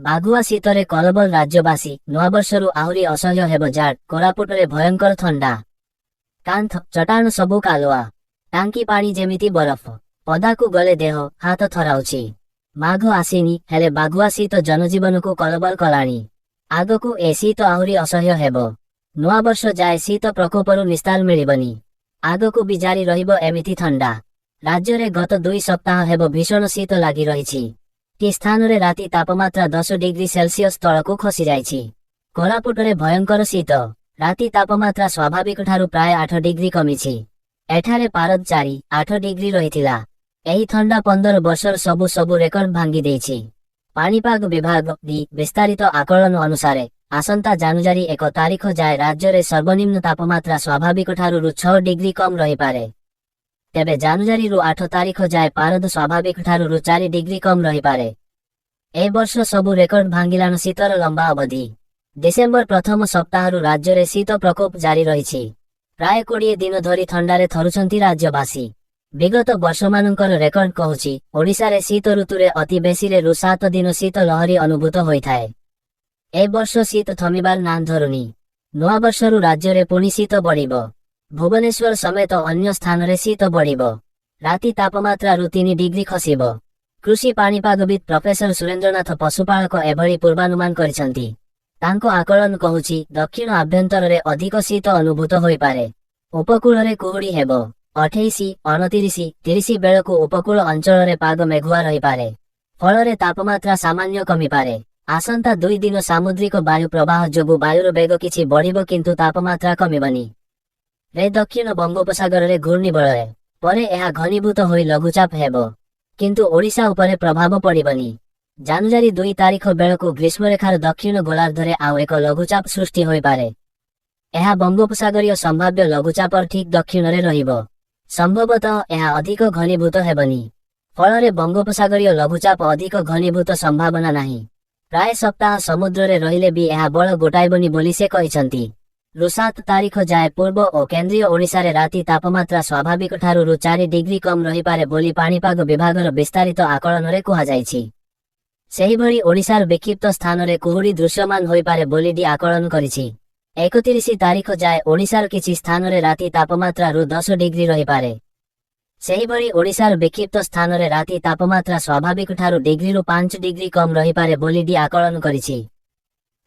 ବାଘୁଆ ଶୀତରେ କଲବଲ ରାଜ୍ୟବାସୀ। ନୂଆବର୍ଷରୁ ଆହୁରି ଅସହ୍ୟ ହେବ ଜାଡ। କୋରାପୁଟରେ ଭୟଙ୍କର ଥଣ୍ଡା। କାନ୍ଥ ଚଟାଣ ସବୁ କାଲୁଆ। ଟାଙ୍କି ପାଣି ଯେମିତି ବରଫ। ପଦାକୁ ଗଲେ ଦେହ ହାତ ଥରାଉଛି। ମାଘ ଆସିନି, ହେଲେ ବାଘୁଆ ଶୀତ ଜନଜୀବନକୁ କଲବଲ କଲାଣି। ଆଗକୁ ଏ ଶୀତ ଆହୁରି ଅସହ୍ୟ ହେବ। ନୂଆବର୍ଷ ଯାଏ ଶୀତ ପ୍ରକୋପରୁ ନିସ୍ତାର ମିଳିବନି। ଆଗକୁ ବି ଜାରି ରହିବ ଏମିତି ଥଣ୍ଡା। ରାଜ୍ୟରେ ଗତ 2 ସପ୍ତାହ ହେବ ଭୀଷଣ ଶୀତ ଲାଗି ରହିଛି। ଟି ସ୍ଥାନରେ ରାତି ତାପମାତ୍ରା 10 ଡିଗ୍ରୀ ସେଲସିୟସ ତଳକୁ ଖସିଯାଇଛି। କୋରାପୁଟରେ ଭୟଙ୍କର ଶୀତ। ରାତି ତାପମାତ୍ରା ସ୍ୱାଭାବିକଠାରୁ ପ୍ରାୟ 8 ଡିଗ୍ରୀ କମିଛି। ଏଠାରେ ପାରଦ 4-8 ଡିଗ୍ରୀ ରହିଥିଲା। ଏହି ଥଣ୍ଡା 15 ବର୍ଷର ସବୁ ରେକର୍ଡ ଭାଙ୍ଗି ଦେଇଛି। ପାଣିପାଗ ବିଭାଗ ବିସ୍ତାରିତ ଆକଳନ ଅନୁସାରେ ଆସନ୍ତା ଜାନୁଆରୀ 1 ତାରିଖ ଯାଏ ରାଜ୍ୟରେ ସର୍ବନିମ୍ନ ତାପମାତ୍ରା ସ୍ୱାଭାବିକଠାରୁ 6 ଡିଗ୍ରୀ କମ୍ ରହିପାରେ। ତେବେ ଜାନୁଆରୀରୁ 8 ତାରିଖ ଯାଏ ପାରଦ ସ୍ୱାଭାବିକଠାରୁ 4 ଡିଗ୍ରୀ କମ୍ ରହିପାରେ। ଏ ବର୍ଷ ସବୁ ରେକର୍ଡ ଭାଙ୍ଗିଲାଣି ଶୀତର ଲମ୍ବା ଅବଧି। ଡିସେମ୍ବର ପ୍ରଥମ ସପ୍ତାହରୁ ରାଜ୍ୟରେ ଶୀତ ପ୍ରକୋପ ଜାରି ରହିଛି। ପ୍ରାୟ 20 ଦିନ ଧରି ଥଣ୍ଡାରେ ଥରୁଛନ୍ତି ରାଜ୍ୟବାସୀ। ବିଗତ ବର୍ଷମାନଙ୍କର ରେକର୍ଡ କହୁଛି, ଓଡ଼ିଶାରେ ଶୀତ ଋତୁରେ ଅତି ବେଶୀରେ 7 ଦିନ ଶୀତ ଲହରୀ ଅନୁଭୂତ ହୋଇଥାଏ। ଏ ବର୍ଷ ଶୀତ ଥମିବାର ନାଁ ଧରୁନି। ନୂଆବର୍ଷରୁ ରାଜ୍ୟରେ ପୁଣି ଶୀତ ବଢ଼ିବ। ଭୁବନେଶ୍ୱର ସମେତ ଅନ୍ୟ ସ୍ଥାନରେ ଶୀତ ବଢ଼ିବ। ରାତି ତାପମାତ୍ରା 3 ଡିଗ୍ରୀ ଖସିବ। କୃଷି ପାଣିପାଗବିତ୍ ପ୍ରଫେସର ସୁରେନ୍ଦ୍ରନାଥ ପଶୁପାଳକ ଏଭଳି ପୂର୍ବାନୁମାନ କରିଛନ୍ତି। ତାଙ୍କ ଆକଳନ କହୁଛି, ଦକ୍ଷିଣ ଆଭ୍ୟନ୍ତରରେ ଅଧିକ ଶୀତ ଅନୁଭୂତ ହୋଇପାରେ। ଉପକୂଳରେ କୁହୁଡ଼ି ହେବ। 28, 29, 30 ବେଳକୁ ଉପକୂଳ ଅଞ୍ଚଳରେ ପାଗ ମେଘୁଆ ରହିପାରେ। ଫଳରେ ତାପମାତ୍ରା ସାମାନ୍ୟ କମିପାରେ। ଆସନ୍ତା 2 ଦିନ ସାମୁଦ୍ରିକ ବାୟୁ ପ୍ରବାହ ଯୋଗୁଁ ବାୟୁର ବେଗ କିଛି ବଢ଼ିବ କିନ୍ତୁ ତାପମାତ୍ରା କମିବନି। ଦକ୍ଷିଣ ବଙ୍ଗୋପସାଗରରେ ଘୂର୍ଣ୍ଣିବଳୟ। ପରେ ଏହା ଘନୀଭୂତ ହୋଇ ଲଘୁଚାପ ହେବ। କିନ୍ତୁ ଓଡ଼ିଶା ଉପରେ ପ୍ରଭାବ ପଡ଼ିବନି। ଜାନୁଆରୀ 2 ତାରିଖ ବେଳକୁ ଗ୍ରୀଷ୍ମରେଖାର ଦକ୍ଷିଣ ଗୋଲାର୍ଦ୍ଧରେ ଆଉ ଏକ ଲଘୁଚାପ ସୃଷ୍ଟି ହୋଇପାରେ। ଏହା ବଙ୍ଗୋପସାଗରୀୟ ସମ୍ଭାବ୍ୟ ଲଘୁଚାପର ଠିକ୍ ଦକ୍ଷିଣରେ ରହିବ। ସମ୍ଭବତଃ ଏହା ଅଧିକ ଘନୀଭୂତ ହେବନି। ଫଳରେ ବଙ୍ଗୋପସାଗରୀୟ ଲଘୁଚାପ ଅଧିକ ଘନୀଭୂତ ସମ୍ଭାବନା ନାହିଁ। ପ୍ରାୟ ସପ୍ତାହ ସମୁଦ୍ରରେ ରହିଲେ ବି ଏହା ବଳ ଗୋଟାଇବନି ବୋଲି ସେ କହିଛନ୍ତି। 7 ତାରିଖ ଯାଏ ପୂର୍ବ ଓ କେନ୍ଦ୍ରୀୟ ଓଡ଼ିଶାରେ ରାତି ତାପମାତ୍ରା ସ୍ୱାଭାବିକଠାରୁ 4 ଡିଗ୍ରୀ କମ୍ ରହିପାରେ ବୋଲି ପାଣିପାଗ ବିଭାଗର ବିସ୍ତାରିତ ଆକଳନରେ କୁହାଯାଇଛି। ସେହିଭଳି ଓଡ଼ିଶାର ବିକ୍ଷିପ୍ତ ସ୍ଥାନରେ କୁହୁଡ଼ି ଦୃଶ୍ୟମାନ ହୋଇପାରେ ବୋଲି ଡି ଆକଳନ କରିଛି। 31 ତାରିଖ ଯାଏ ଓଡ଼ିଶାର କିଛି ସ୍ଥାନରେ ରାତି ତାପମାତ୍ରା 10 ଡିଗ୍ରୀ ରହିପାରେ। ସେହିଭଳି ଓଡ଼ିଶାର ବିକ୍ଷିପ୍ତ ସ୍ଥାନରେ ରାତି ତାପମାତ୍ରା ସ୍ୱାଭାବିକଠାରୁ ଡିଗ୍ରୀରୁ 5 ଡିଗ୍ରୀ କମ୍ ରହିପାରେ ବୋଲି ଡି ଆକଳନ କରିଛି।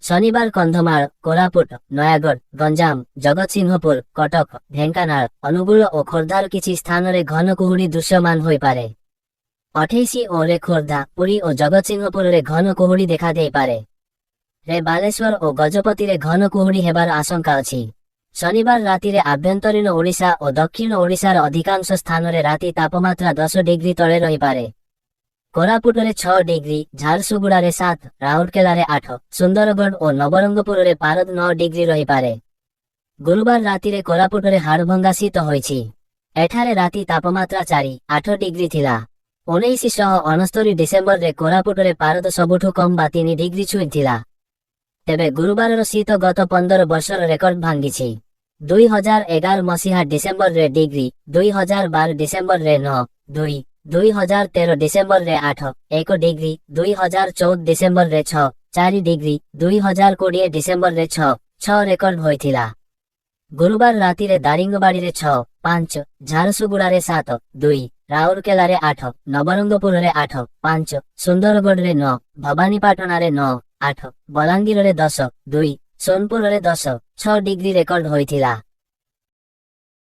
ଶନିବାର କନ୍ଧମାଳ, କୋରାପୁଟ, ନୟାଗଡ଼, ଗଞ୍ଜାମ, ଜଗତସିଂହପୁର, କଟକ, ଢେଙ୍କାନାଳ, ଅନୁଗୁଳ ଓ ଖୋର୍ଦ୍ଧାର କିଛି ସ୍ଥାନରେ ଘନ କୁହୁଡ଼ି ଦୃଶ୍ୟମାନ ହୋଇପାରେ। 28 ରେ ଖୋର୍ଦ୍ଧା, ପୁରୀ ଓ ଜଗତସିଂହପୁରରେ ଘନ କୁହୁଡ଼ି ଦେଖାଦେଇପାରେ। ବାଲେଶ୍ୱର ଓ ଗଜପତିରେ ଘନ କୁହୁଡ଼ି ହେବାର ଆଶଙ୍କା ଅଛି। ଶନିବାର ରାତିରେ ଆଭ୍ୟନ୍ତରୀଣ ଓଡ଼ିଶା ଓ ଦକ୍ଷିଣ ଓଡ଼ିଶାର ଅଧିକାଂଶ ସ୍ଥାନରେ ରାତି ତାପମାତ୍ରା 10 ଡିଗ୍ରୀ ତଳେ ରହିପାରେ। କୋରାପୁଟରେ 6 ଡିଗ୍ରୀ, ଝାରସୁଗୁଡ଼ାରେ 7, ରାଉରକେଲାରେ 8, ସୁନ୍ଦରଗଡ଼ ଓ ନବରଙ୍ଗପୁରରେ ପାରଦ 9 ଡିଗ୍ରୀ ରହିପାରେ। ଗୁରୁବାର ରାତିରେ କୋରାପୁଟରେ ହାଡ଼ଭଙ୍ଗା ଶୀତ ହୋଇଛି। ଏଠାରେ ରାତି ତାପମାତ୍ରା 4-8 ଡିଗ୍ରୀ ଥିଲା। 1969 ଡିସେମ୍ବରରେ କୋରାପୁଟରେ ପାରଦ ସବୁଠୁ କମ୍ 3 ଡିଗ୍ରୀ ଛୁଇଁଥିଲା। ତେବେ ଗୁରୁବାରର ଶୀତ ଗତ 15 ବର୍ଷର ରେକର୍ଡ ଭାଙ୍ଗିଛି। 2011 ମସିହା ଡିସେମ୍ବରରେ ଡିଗ୍ରୀ, 2012 ଡିସେମ୍ବରରେ 9, 2, 2013 ଡିସେମ୍ବରରେ 8, 1 ଡିଗ୍ରୀ, 2014 ଡିସେମ୍ବରରେ 6, 4 ଡିଗ୍ରୀ, 2020 ଡିସେମ୍ବରରେ 6, 6 ରେକର୍ଡ ହୋଇଥିଲା। ଗୁରୁବାର ରାତିରେ ଦାରିଙ୍ଗବାଡ଼ିରେ 6, 5, ଝାରସୁଗୁଡ଼ାରେ 7, 2, ରାଉରକେଲାରେ 8, ନବରଙ୍ଗପୁରରେ 8, 5, ସୁନ୍ଦରଗଡ଼ରେ 9, ଭବାନୀପାଟଣାରେ 9, 8, ବଲାଙ୍ଗୀରରେ 10, 2, ସୋନପୁରରେ 10, 6 ଡିଗ୍ରୀ ରେକର୍ଡ ହୋଇଥିଲା।